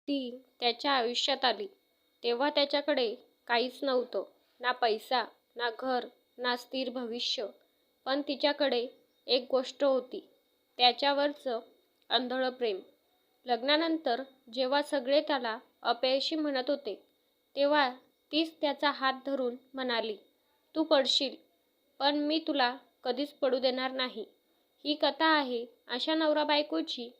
ती त्याच्या आयुष्यात आली तेव्हा त्याच्याकडे काहीच नव्हतं. ना पैसा, ना घर, ना स्थिर भविष्य. पण तिच्याकडे एक गोष्ट होती, त्याच्यावरचं आंधळं प्रेम. लग्नानंतर जेव्हा सगळे त्याला अपयशी म्हणत होते, तेव्हा तीच त्याचा हात धरून म्हणाली, "तू पडशील, पण मी तुला कधीच पडू देणार नाही." ही कथा आहे अशा नवरा बायकोची,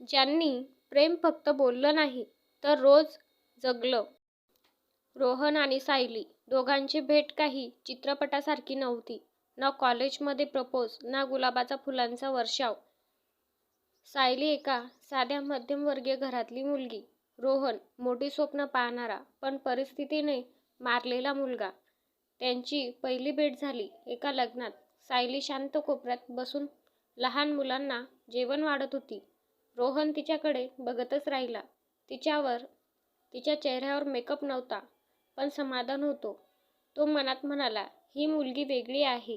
ज्यांनी प्रेम फक्त बोललं नाही तर रोज जगलं. रोहन आणि सायली दोघांची भेट काही चित्रपटासारखी नव्हती. ना कॉलेजमध्ये प्रपोज, ना गुलाबाचा फुलांचा वर्षाव. सायली एका साध्या मध्यमवर्गीय घरातली मुलगी, रोहन मोठी स्वप्न पाहणारा पण परिस्थितीने मारलेला मुलगा. त्यांची पहिली भेट झाली एका लग्नात. सायली शांत कोपऱ्यात बसून लहान मुलांना जेवण वाढत होती. रोहन तिच्याकडे बघतच राहिला. तिच्या चेहऱ्यावर मेकअप नव्हता, पण समाधान होतं. तो मनात म्हणाला, ही मुलगी वेगळी आहे.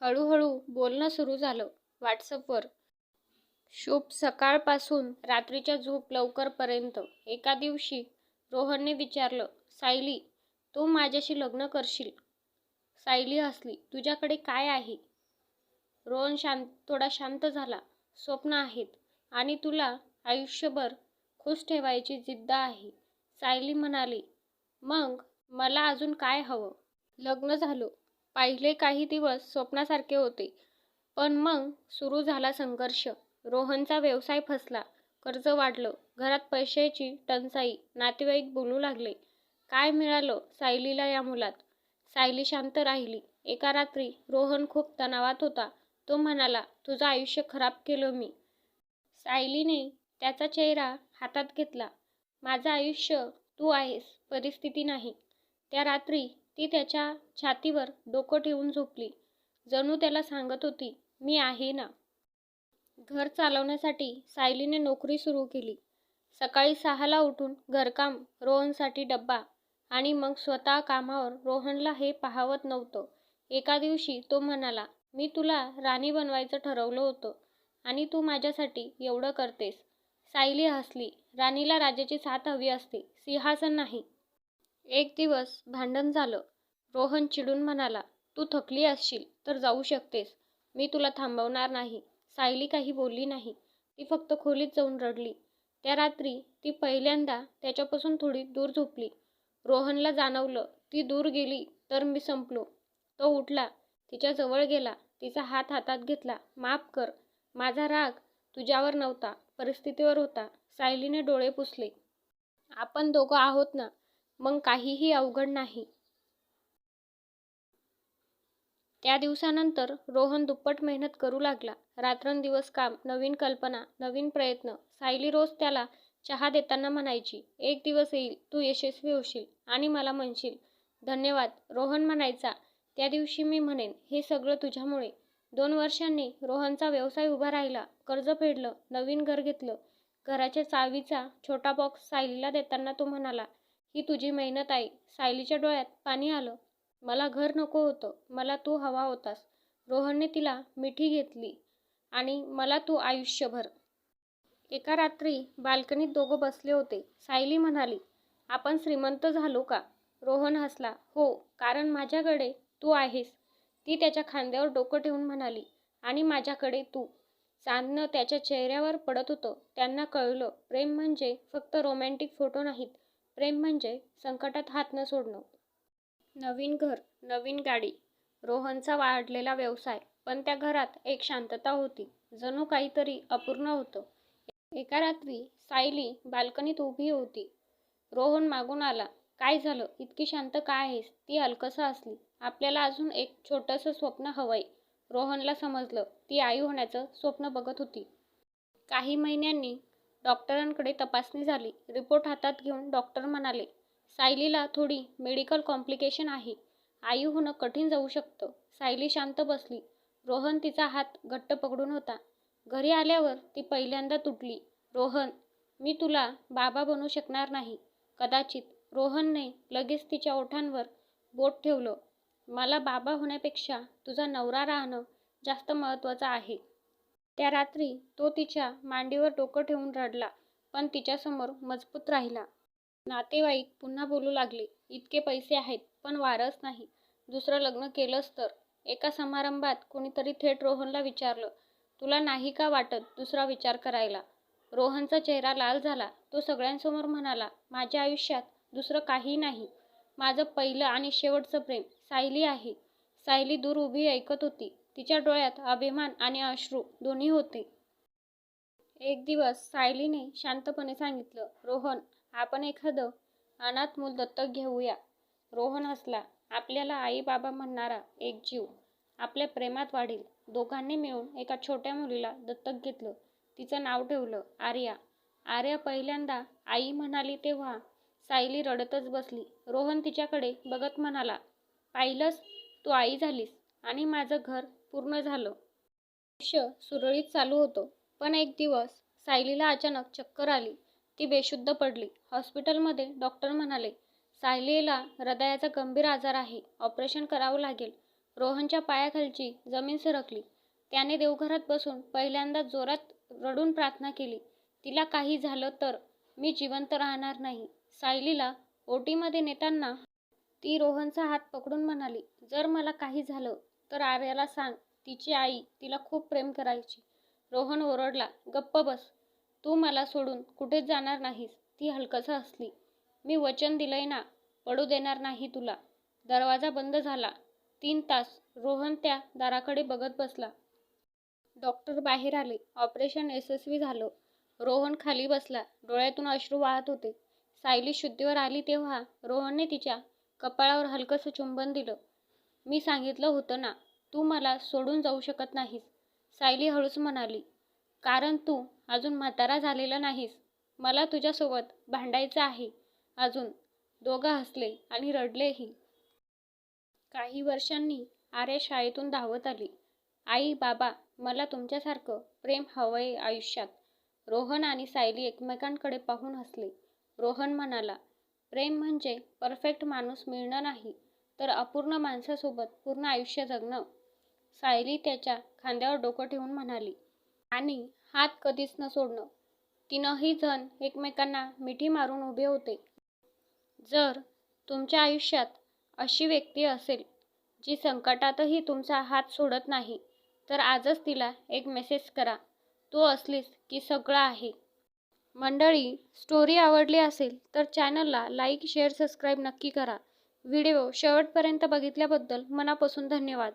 हळूहळू बोलणं सुरू झालं व्हॉट्सअपवर. शुभ सकाळपासून रात्रीच्या झोप लवकरपर्यंत. एका दिवशी रोहनने विचारलं, सायली, तू माझ्याशी लग्न करशील? सायली हसली, तुझ्याकडे काय आहे? रोहन थोडा शांत झाला. स्वप्न आहेत आणि तुला आयुष्यभर खुश ठेवायची जिद्द आहे. सायली म्हणाली, मग मला अजून काय हवं? लग्न झालं. पहिले काही दिवस स्वप्नासारखे होते, पण मग सुरू झाला संघर्ष. रोहनचा व्यवसाय फसला, कर्ज वाढलं, घरात पैशाची टंचाई. नातेवाईक बोलू लागले. काय मिळालं सायलीला या मुलात? सायली शांत राहिली. एका रात्री रोहन खूप तणावात होता. तो म्हणाला, तुझं आयुष्य खराब केलं मी. सायलीने त्याचा चेहरा हातात घेतला. माझं आयुष्य तू आहेस, परिस्थिती नाही. त्या रात्री ती त्याच्या छातीवर डोकं ठेवून झोपली. जणू त्याला सांगत होती, मी आहे ना. घर चालवण्यासाठी सायलीने नोकरी सुरू केली. सकाळी 6ला उठून घरकाम, रोहनसाठी डब्बा आणि मग स्वतः कामावर. रोहनला हे पाहवत नव्हतं. एका दिवशी तो म्हणाला, मी तुला राणी बनवायचं ठरवलं होतं आणि तू माझ्यासाठी एवढं करतेस. सायली हसली. राणीला राजाची साथ हवी असते, सिंहासन नाही. एक दिवस भांडण झालं. रोहन चिडून म्हणाला, तू थकली असशील तर जाऊ शकतेस, मी तुला थांबवणार नाही. सायली काही बोलली नाही. ती फक्त खोलीत जाऊन रडली. त्या रात्री ती पहिल्यांदा त्याच्यापासून थोडी दूर झोपली. रोहनला जाणवलं, ती दूर गेली तर मी संपलो. तो उठला, तिच्या जवळ गेला, तिचा हात हातात घेतला. माफ कर, माझा राग तुझ्यावर नव्हता, परिस्थितीवर होता. सायलीने डोळे पुसले. आपण दोघं आहोत ना, मग काहीही अवघड नाही. त्या दिवसानंतर रोहन दुप्पट मेहनत करू लागला. रात्रंदिवस काम, नवीन कल्पना, नवीन प्रयत्न. सायली रोज त्याला चहा देताना म्हणायची, एक दिवस येईल, तू यशस्वी होशील आणि मला म्हणशील धन्यवाद. रोहन म्हणायचा, त्या दिवशी मी म्हणेन, हे सगळं तुझ्यामुळे. 2 वर्षांनी रोहनचा व्यवसाय उभा राहिला. कर्ज फेडलं, नवीन घर घेतलं. घराच्या चावीचा छोटा बॉक्स सायलीला देताना तो म्हणाला, ही तुझी मेहनत आहे. सायलीच्या डोळ्यात पाणी आलं. मला घर नको होतं, मला तू हवा होतास. रोहनने तिला मिठी घेतली आणि मला तू आयुष्यभर. एका रात्री बाल्कनीत दोघं बसले होते. सायली म्हणाली, आपण श्रीमंत झालो का? रोहन हसला, हो, कारण माझ्याकडे तू आहेस. ती त्याच्या खांद्यावर डोकं ठेवून म्हणाली, आणि माझ्याकडे तू. चांदणं त्याच्या चेहऱ्यावर पडत होतं. त्यांना कळलं, प्रेम म्हणजे फक्त रोमॅन्टिक फोटो नाहीत. प्रेम म्हणजे संकटात हात न सोडणं. नवीन घर, नवीन गाडी, रोहनचा वाढलेला व्यवसाय. पण त्या घरात एक शांतता होती. जणू काहीतरी अपूर्ण होतं. एका रात्री सायली बाल्कनीत उभी होती. रोहन मागून आला. काय झालं? इतकी शांत का आहेस? ती हलकसं हसली. आपल्याला अजून एक छोटंसं स्वप्न हवंय. रोहनला समजलं, ती आई होण्याचं स्वप्न बघत होती. काही महिन्यांनी डॉक्टरांकडे तपासणी झाली. रिपोर्ट हातात घेऊन डॉक्टर म्हणाले, सायलीला थोडी मेडिकल कॉम्प्लिकेशन आहे. आई होणं कठीण जाऊ शकतं. सायली शांत बसली. रोहन तिचा हात घट्ट पकडून होता. घरी आल्यावर ती पहिल्यांदा तुटली. रोहन, मी तुला बाबा बनू शकणार नाही. कदाचित. रोहनने लगेच तिच्या ओठांवर बोट ठेवलं. मला बाबा होण्यापेक्षा तुझा नवरा राहणं जास्त महत्त्वाचं आहे. त्या रात्री तो तिच्या मांडीवर डोकं ठेवून रडला. पण तिच्यासमोर मजबूत राहिला. नातेवाईक पुन्हा बोलू लागले, इतके पैसे आहेत पण वारस नाही. दुसरं लग्न केलंस तर? एका समारंभात कुणीतरी थेट रोहनला विचारलं, तुला नाही का वाटत दुसरा विचार करायला? रोहनचा चेहरा लाल झाला. तो सगळ्यांसमोर म्हणाला, माझ्या आयुष्यात दुसरं काही नाही. माझं पहिलं आणि शेवटचं प्रेम सायली आहे. सायली दूर उभी ऐकत होती. तिच्या डोळ्यात अभिमान आणि अश्रू दोन्ही होते. एक दिवस सायलीने शांतपणे सांगितलं, रोहन, आपण एखादं अनाथ मूल दत्तक घेऊया. रोहन हसला. आपल्याला आई बाबा म्हणणारा एक जीव आपल्या प्रेमात वाढेल. दोघांनी मिळून एका छोट्या मुलीला दत्तक घेतलं. तिचं नाव ठेवलं आर्या. आर्या पहिल्यांदा आई म्हणाली तेव्हा सायली रडतच बसली. रोहन तिच्याकडे बघत म्हणाला, पाहिलंस, तू आई झालीस आणि माझं घर पूर्ण झालं. आयुष्य सुरळीत चालू होतं. पण एक दिवस सायलीला अचानक चक्कर आली. ती बेशुद्ध पडली. हॉस्पिटलमध्ये डॉक्टर म्हणाले, सायलीला हृदयाचा गंभीर आजार आहे. ऑपरेशन करावं लागेल. रोहनच्या पायाखालची जमीन सरकली. त्याने देवघरात बसून पहिल्यांदा जोरात रडून प्रार्थना केली, तिला काही झालं तर मी जिवंत राहणार नाही. सायलीला ओटीमध्ये नेताना ती रोहनचा हात पकडून म्हणाली, जर मला काही झालं तर आर्याला सांग. तिची आई तिला खूप प्रेम करायची. रोहन ओरडला, गप्प बस. तू मला सोडून कुठेच जाणार नाहीस. ती हलकसं हसली. मी वचन दिलंय ना, पडू देणार नाही तुला. दरवाजा बंद झाला. 3 तास रोहन त्या दाराकडे बघत बसला. डॉक्टर बाहेर आले. ऑपरेशन यशस्वी झालं. रोहन खाली बसला. डोळ्यातून अश्रू वाहत होते. सायली शुद्धीवर आली तेव्हा रोहनने तिच्या कपाळावर हलकंसं चुंबन दिलं. मी सांगितलं होतं ना, तू मला सोडून जाऊ शकत नाहीस. सायली हळूच म्हणाली, कारण तू अजून म्हातारा झालेला नाहीस. मला तुझ्यासोबत भांडायचं आहे अजून. दोघं हसले आणि रडलेही. काही वर्षांनी आर्या शाळेतून धावत आली. आई बाबा, मला तुमच्यासारखं प्रेम हवंय आयुष्यात. रोहन आणि सायली एकमेकांकडे पाहून हसले. रोहन म्हणाला, प्रेम म्हणजे परफेक्ट माणूस मिळणं नाही, तर अपूर्ण माणसासोबत पूर्ण आयुष्य जगणं. सायली त्याच्या खांद्यावर डोकं ठेवून म्हणाली, आणि हात कधीच न सोडणं. तीनही जण एकमेकांना मिठी मारून उभे होते. जर तुमच्या आयुष्यात अशी व्यक्ती असेल जी संकटातही तुमचा हात सोडत नाही, तर आजच तिला एक मेसेज करा. तू असलीस की सगळं आहे. मंडळी, स्टोरी आवडली असेल तर चॅनलला लाईक, शेअर, सबस्क्राईब नक्की करा. व्हिडिओ शेवटपर्यंत बघितल्याबद्दल मनापासून धन्यवाद.